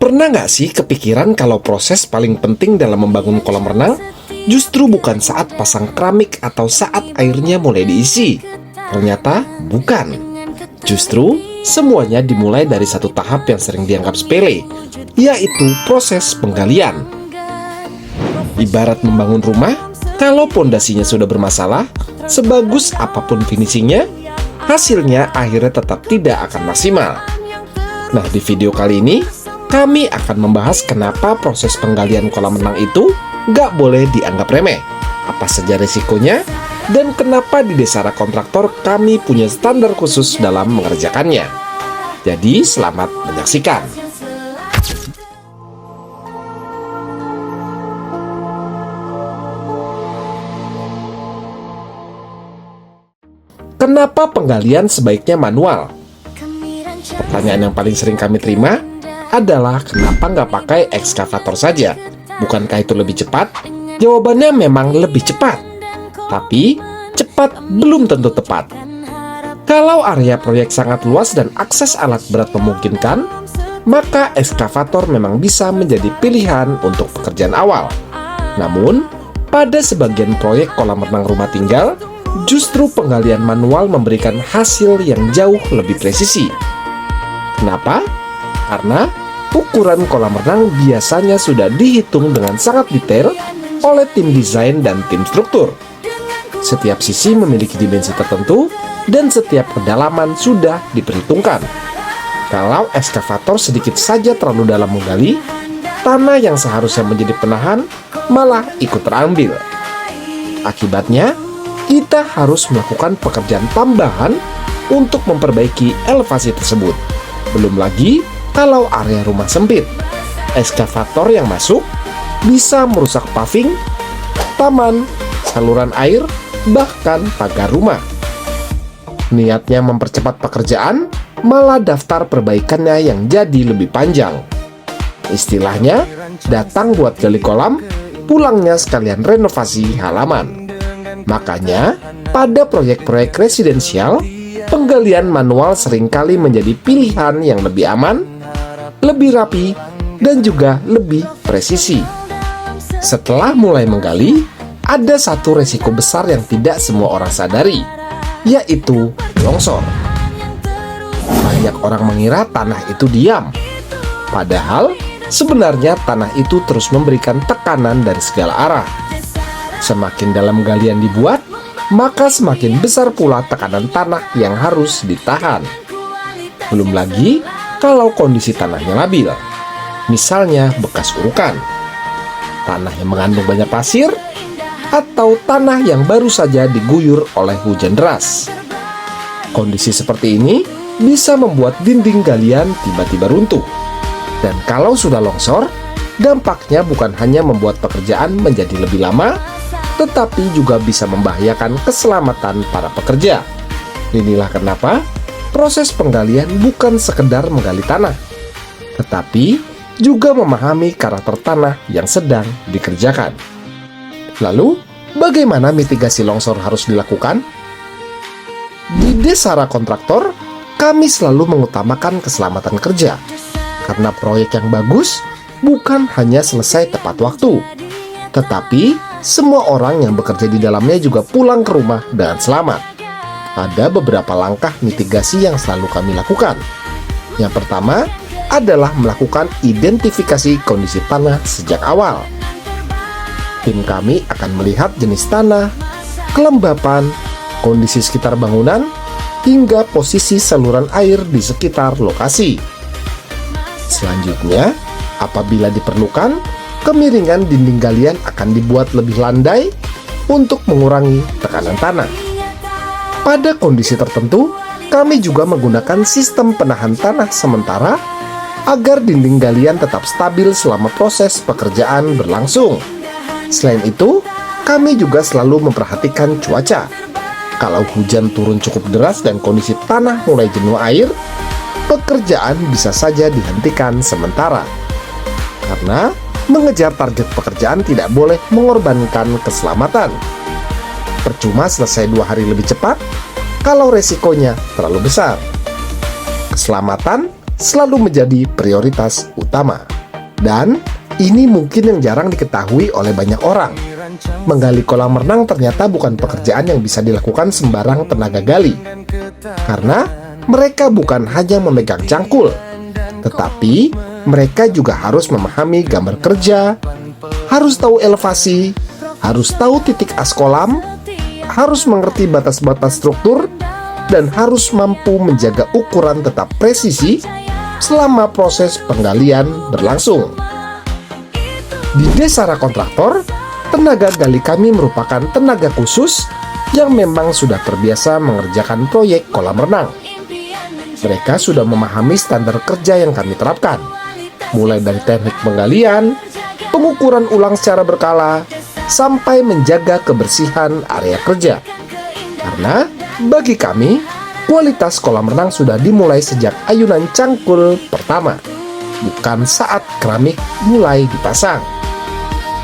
Pernah nggak sih kepikiran kalau proses paling penting dalam membangun kolam renang justru bukan saat pasang keramik atau saat airnya mulai diisi? Ternyata bukan. Justru semuanya dimulai dari satu tahap yang sering dianggap sepele, yaitu proses penggalian. Ibarat membangun rumah, kalau pondasinya sudah bermasalah, sebagus apapun finishingnya, hasilnya akhirnya tetap tidak akan maksimal. Nah, di video kali ini, kami akan membahas kenapa proses penggalian kolam renang itu nggak boleh dianggap remeh, apa saja risikonya, dan kenapa di Desara Kontraktor kami punya standar khusus dalam mengerjakannya. Jadi, selamat menyaksikan. Kenapa penggalian sebaiknya manual? Pertanyaan yang paling sering kami terima adalah kenapa nggak pakai ekskavator saja? Bukankah itu lebih cepat? Jawabannya memang lebih cepat, tapi cepat belum tentu tepat. Kalau area proyek sangat luas dan akses alat berat memungkinkan, maka ekskavator memang bisa menjadi pilihan untuk pekerjaan awal. Namun, pada sebagian proyek kolam renang rumah tinggal, justru penggalian manual memberikan hasil yang jauh lebih presisi. Kenapa? Karena ukuran kolam renang biasanya sudah dihitung dengan sangat detail oleh tim desain dan tim struktur. Setiap sisi memiliki dimensi tertentu dan setiap kedalaman sudah diperhitungkan. Kalau ekskavator sedikit saja terlalu dalam menggali, tanah yang seharusnya menjadi penahan malah ikut terambil. Akibatnya, kita harus melakukan pekerjaan tambahan untuk memperbaiki elevasi tersebut. Belum lagi kalau area rumah sempit, ekskavator yang masuk bisa merusak paving, taman, saluran air, bahkan pagar rumah. Niatnya mempercepat pekerjaan, malah daftar perbaikannya yang jadi lebih panjang. Istilahnya, datang buat gali kolam, pulangnya sekalian renovasi halaman. Makanya, pada proyek-proyek residensial, penggalian manual seringkali menjadi pilihan yang lebih aman, lebih rapi, dan juga lebih presisi. Setelah mulai menggali, ada satu resiko besar yang tidak semua orang sadari, yaitu longsor. Banyak orang mengira tanah itu diam, padahal sebenarnya tanah itu terus memberikan tekanan dari segala arah. Semakin dalam galian dibuat, maka semakin besar pula tekanan tanah yang harus ditahan. Belum lagi kalau kondisi tanahnya labil, misalnya bekas urukan, tanah yang mengandung banyak pasir, atau tanah yang baru saja diguyur oleh hujan deras. Kondisi seperti ini bisa membuat dinding galian tiba-tiba runtuh. Dan kalau sudah longsor, dampaknya bukan hanya membuat pekerjaan menjadi lebih lama, tetapi juga bisa membahayakan keselamatan para pekerja. Inilah kenapa proses penggalian bukan sekedar menggali tanah, tetapi juga memahami karakter tanah yang sedang dikerjakan. Lalu, bagaimana mitigasi longsor harus dilakukan? Di Desara Kontraktor, kami selalu mengutamakan keselamatan kerja, karena proyek yang bagus bukan hanya selesai tepat waktu, tetapi semua orang yang bekerja di dalamnya juga pulang ke rumah dengan selamat. Ada beberapa langkah mitigasi yang selalu kami lakukan. Yang pertama adalah melakukan identifikasi kondisi tanah sejak awal. Tim kami akan melihat jenis tanah, kelembapan, kondisi sekitar bangunan, hingga posisi saluran air di sekitar lokasi. Selanjutnya, apabila diperlukan, kemiringan dinding galian akan dibuat lebih landai untuk mengurangi tekanan tanah. Pada kondisi tertentu, kami juga menggunakan sistem penahan tanah sementara agar dinding galian tetap stabil selama proses pekerjaan berlangsung. Selain itu, kami juga selalu memperhatikan cuaca. Kalau hujan turun cukup deras dan kondisi tanah mulai jenuh air, pekerjaan bisa saja dihentikan sementara. Karena mengejar target pekerjaan tidak boleh mengorbankan keselamatan. Percuma selesai 2 hari lebih cepat kalau resikonya terlalu besar. Keselamatan selalu menjadi prioritas utama. Dan ini mungkin yang jarang diketahui oleh banyak orang. Menggali kolam renang ternyata bukan pekerjaan yang bisa dilakukan sembarang tenaga gali. Karena mereka bukan hanya memegang cangkul, tetapi mereka juga harus memahami gambar kerja, harus tahu elevasi, harus tahu titik as kolam, harus mengerti batas-batas struktur, dan harus mampu menjaga ukuran tetap presisi selama proses penggalian berlangsung. Di Desara Kontraktor, tenaga gali kami merupakan tenaga khusus yang memang sudah terbiasa mengerjakan proyek kolam renang. Mereka sudah memahami standar kerja yang kami terapkan, mulai dari teknik penggalian, pengukuran ulang secara berkala, sampai menjaga kebersihan area kerja. Karena bagi kami, kualitas kolam renang sudah dimulai sejak ayunan cangkul pertama, bukan saat keramik mulai dipasang.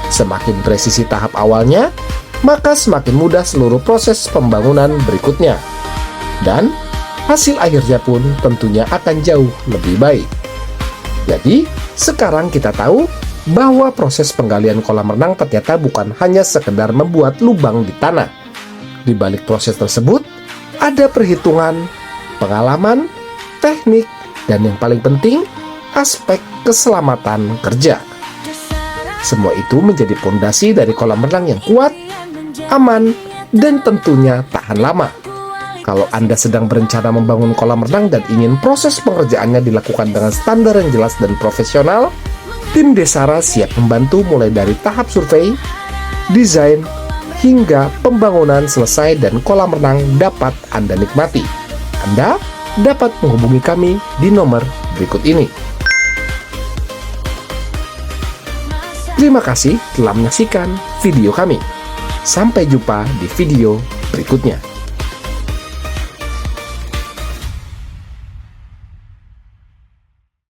Semakin presisi tahap awalnya, maka semakin mudah seluruh proses pembangunan berikutnya. Dan hasil akhirnya pun tentunya akan jauh lebih baik. Jadi, sekarang kita tahu bahwa proses penggalian kolam renang ternyata bukan hanya sekedar membuat lubang di tanah. Di balik proses tersebut, ada perhitungan, pengalaman, teknik, dan yang paling penting, aspek keselamatan kerja. Semua itu menjadi fondasi dari kolam renang yang kuat, aman, dan tentunya tahan lama. Kalau Anda sedang berencana membangun kolam renang dan ingin proses pengerjaannya dilakukan dengan standar yang jelas dan profesional, tim Desara siap membantu mulai dari tahap survei, desain, hingga pembangunan selesai dan kolam renang dapat Anda nikmati. Anda dapat menghubungi kami di nomor berikut ini. Terima kasih telah menyaksikan video kami. Sampai jumpa di video berikutnya.